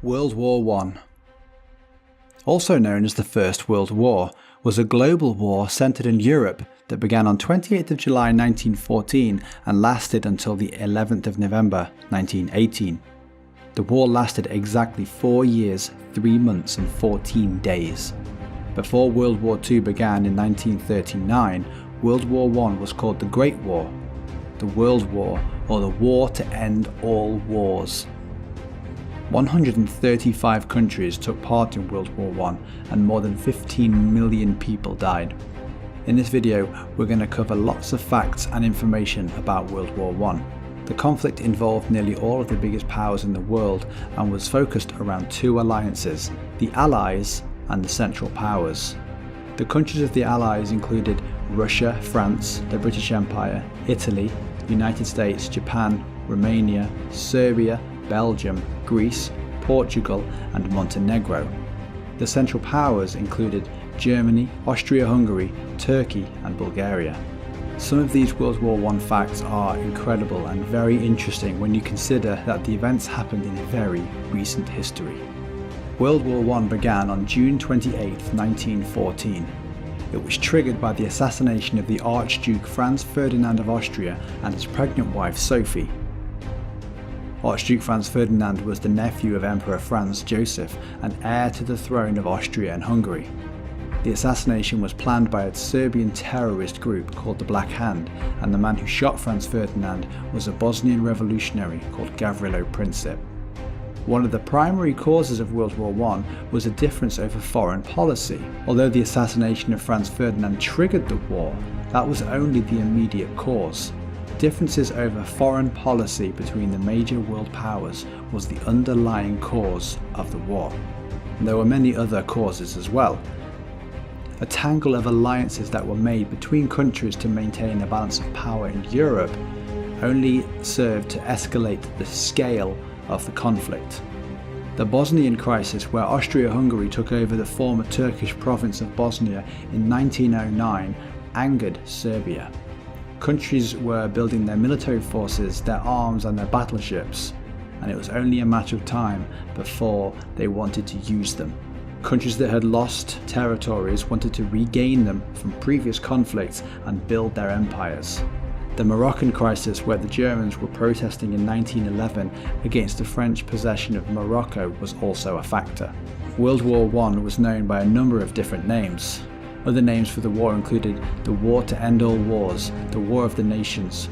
World War I, also known as the First World War, was a global war centered in Europe that began on 28th of July 1914 and lasted until the 11th of November 1918. The war lasted exactly 4 years, 3 months and 14 days. Before World War II began in 1939, World War I was called the Great War, the World War, or the War to End All Wars. 135 countries took part in World War I and more than 15 million people died. In this video, we're going to cover lots of facts and information about World War I. The conflict involved nearly all of the biggest powers in the world and was focused around two alliances, the Allies and the Central Powers. The countries of the Allies included Russia, France, the British Empire, Italy, United States, Japan, Romania, Serbia, Belgium, Greece, Portugal and Montenegro. The Central Powers included Germany, Austria-Hungary, Turkey and Bulgaria. Some of these World War I facts are incredible and very interesting when you consider that the events happened in very recent history. World War I began on June 28, 1914. It was triggered by the assassination of the Archduke Franz Ferdinand of Austria and his pregnant wife Sophie. Archduke Franz Ferdinand was the nephew of Emperor Franz Joseph and heir to the throne of Austria and Hungary. The assassination was planned by a Serbian terrorist group called the Black Hand, and the man who shot Franz Ferdinand was a Bosnian revolutionary called Gavrilo Princip. One of the primary causes of World War I was a difference over foreign policy. Although the assassination of Franz Ferdinand triggered the war, that was only the immediate cause. Differences over foreign policy between the major world powers was the underlying cause of the war. And there were many other causes as well. A tangle of alliances that were made between countries to maintain a balance of power in Europe only served to escalate the scale of the conflict. The Bosnian crisis, where Austria-Hungary took over the former Turkish province of Bosnia in 1909, angered Serbia. Countries were building their military forces, their arms and their battleships, and it was only a matter of time before they wanted to use them. Countries that had lost territories wanted to regain them from previous conflicts and build their empires. The Moroccan crisis, where the Germans were protesting in 1911 against the French possession of Morocco, was also a factor. World War I was known by a number of different names. Other names for the war included the War to End All Wars, the War of the Nations,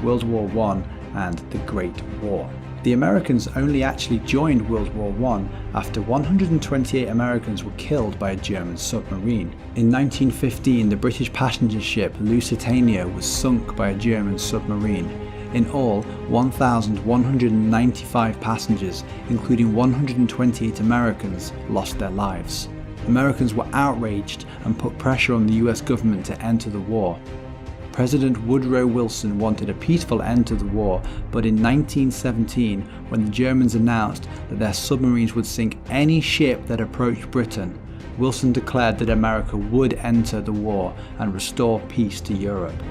World War I and the Great War. The Americans only actually joined World War I after 128 Americans were killed by a German submarine. In 1915, the British passenger ship Lusitania was sunk by a German submarine. In all, 1,195 passengers, including 128 Americans, lost their lives. Americans were outraged and put pressure on the US government to enter the war. President Woodrow Wilson wanted a peaceful end to the war, but in 1917, when the Germans announced that their submarines would sink any ship that approached Britain, Wilson declared that America would enter the war and restore peace to Europe.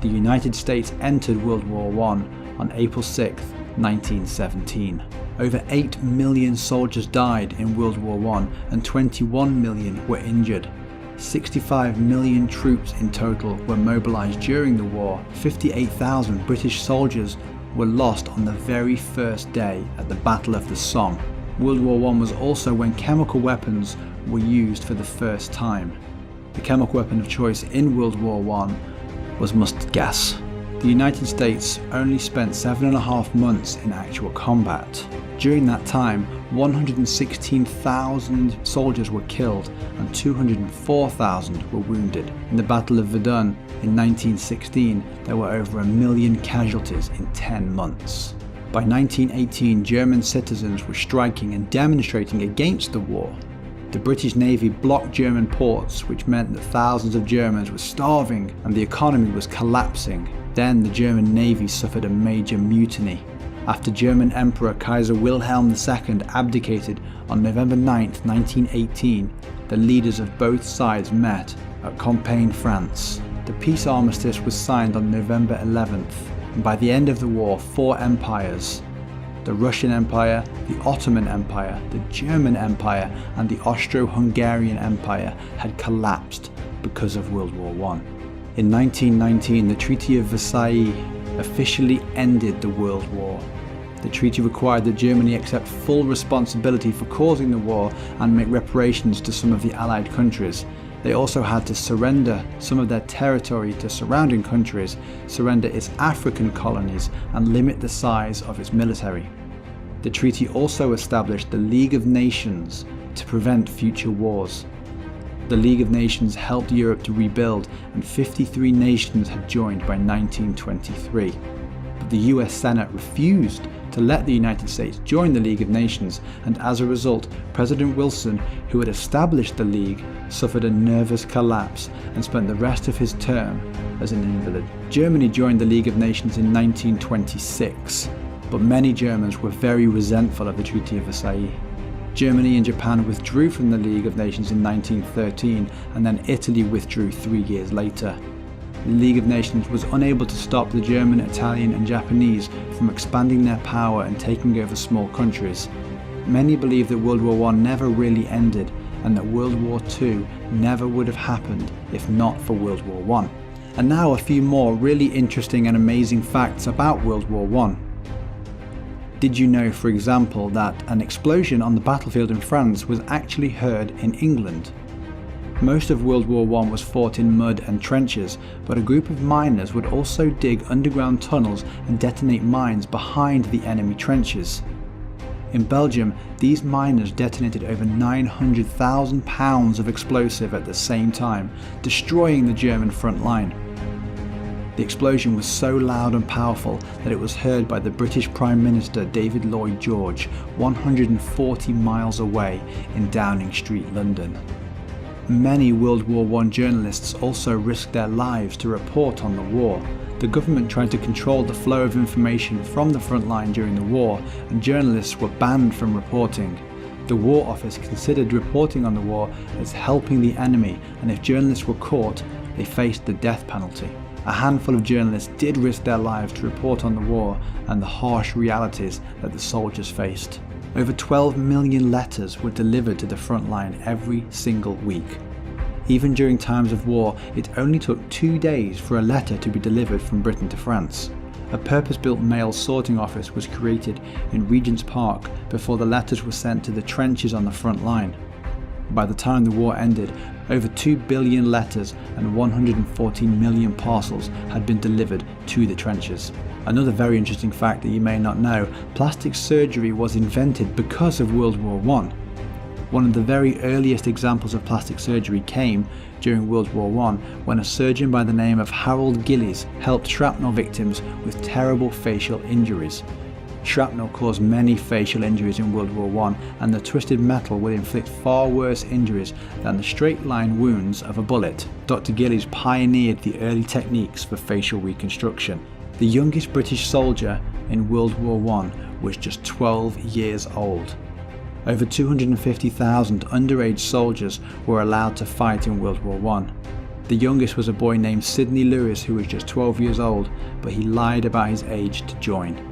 The United States entered World War I on April 6, 1917. Over 8 million soldiers died in World War I and 21 million were injured. 65 million troops in total were mobilized during the war. 58,000 British soldiers were lost on the very first day at the Battle of the Somme. World War I was also when chemical weapons were used for the first time. The chemical weapon of choice in World War I was mustard gas. The United States only spent 7.5 months in actual combat. During that time, 116,000 soldiers were killed and 204,000 were wounded. In the Battle of Verdun in 1916, there were over 1 million casualties in 10 months. By 1918, German citizens were striking and demonstrating against the war. The British Navy blocked German ports, which meant that thousands of Germans were starving and the economy was collapsing. Then the German Navy suffered a major mutiny. After German Emperor Kaiser Wilhelm II abdicated on November 9, 1918, the leaders of both sides met at Compiègne, France. The peace armistice was signed on November 11th, and by the end of the war, 4 empires, The Russian Empire, the Ottoman Empire, the German Empire, and the Austro-Hungarian Empire had collapsed because of World War I. In 1919, the Treaty of Versailles officially ended the World War. The treaty required that Germany accept full responsibility for causing the war and make reparations to some of the Allied countries. They also had to surrender some of their territory to surrounding countries, surrender its African colonies, and limit the size of its military. The treaty also established the League of Nations to prevent future wars. The League of Nations helped Europe to rebuild, and 53 nations had joined by 1923. But the US Senate refused to let the United States join the League of Nations, and as a result, President Wilson, who had established the League, suffered a nervous collapse and spent the rest of his term as an invalid. Germany joined the League of Nations in 1926, but many Germans were very resentful of the Treaty of Versailles. Germany and Japan withdrew from the League of Nations in 1913, and then Italy withdrew 3 years later. The League of Nations was unable to stop the German, Italian and Japanese from expanding their power and taking over small countries. Many believe that World War I never really ended, and that World War II never would have happened if not for World War I. And now a few more really interesting and amazing facts about World War I. Did you know, for example, that an explosion on the battlefield in France was actually heard in England? Most of World War I was fought in mud and trenches, but a group of miners would also dig underground tunnels and detonate mines behind the enemy trenches. In Belgium, these miners detonated over 900,000 pounds of explosive at the same time, destroying the German front line. The explosion was so loud and powerful that it was heard by the British Prime Minister David Lloyd George 140 miles away in Downing Street, London. Many World War I journalists also risked their lives to report on the war. The government tried to control the flow of information from the front line during the war, and journalists were banned from reporting. The War Office considered reporting on the war as helping the enemy, and if journalists were caught, they faced the death penalty. A handful of journalists did risk their lives to report on the war and the harsh realities that the soldiers faced. Over 12 million letters were delivered to the front line every single week. Even during times of war, it only took 2 days for a letter to be delivered from Britain to France. A purpose-built mail sorting office was created in Regent's Park before the letters were sent to the trenches on the front line. By the time the war ended, over 2 billion letters and 114 million parcels had been delivered to the trenches. Another very interesting fact that you may not know, plastic surgery was invented because of World War I. One of the very earliest examples of plastic surgery came during World War I when a surgeon by the name of Harold Gillies helped shrapnel victims with terrible facial injuries. Shrapnel caused many facial injuries in World War I, and the twisted metal would inflict far worse injuries than the straight line wounds of a bullet. Dr. Gillies pioneered the early techniques for facial reconstruction. The youngest British soldier in World War I was just 12 years old. Over 250,000 underage soldiers were allowed to fight in World War I. The youngest was a boy named Sidney Lewis, who was just 12 years old, but he lied about his age to join.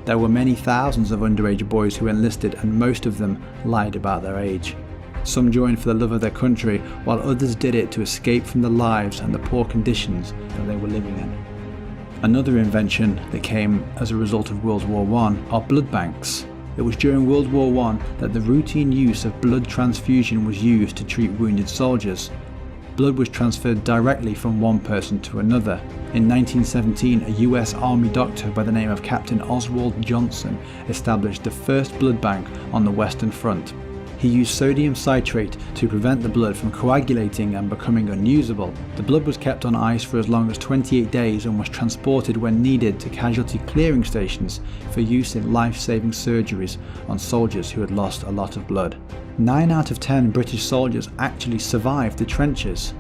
There were many thousands of underage boys who enlisted, and most of them lied about their age. Some joined for the love of their country, while others did it to escape from the lives and the poor conditions that they were living in. Another invention that came as a result of World War I are blood banks. It was during World War I that the routine use of blood transfusion was used to treat wounded soldiers. Blood was transferred directly from one person to another. In 1917, a US Army doctor by the name of Captain Oswald Johnson established the first blood bank on the Western Front. He used sodium citrate to prevent the blood from coagulating and becoming unusable. The blood was kept on ice for as long as 28 days and was transported when needed to casualty clearing stations for use in life-saving surgeries on soldiers who had lost a lot of blood. 9 out of 10 British soldiers actually survived the trenches.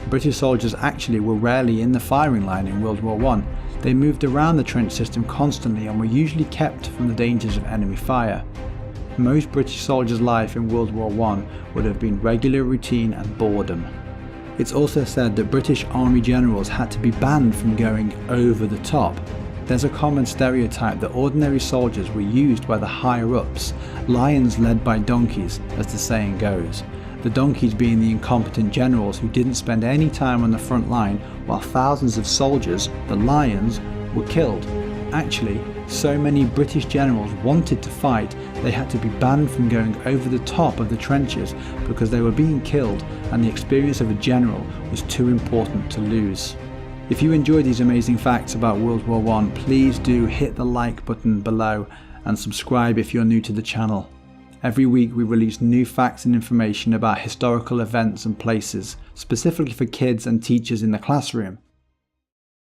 British soldiers actually were rarely in the firing line in World War I. They moved around the trench system constantly and were usually kept from the dangers of enemy fire. Most British soldiers' life in World War I would have been regular routine and boredom. It's also said that British Army generals had to be banned from going over the top. There's a common stereotype that ordinary soldiers were used by the higher-ups, lions led by donkeys, as the saying goes. The donkeys being the incompetent generals who didn't spend any time on the front line, while thousands of soldiers, the lions, were killed. Actually, so many British generals wanted to fight, they had to be banned from going over the top of the trenches because they were being killed and the experience of a general was too important to lose. If you enjoyed these amazing facts about World War I, please do hit the like button below and subscribe if you're new to the channel. Every week we release new facts and information about historical events and places, specifically for kids and teachers in the classroom.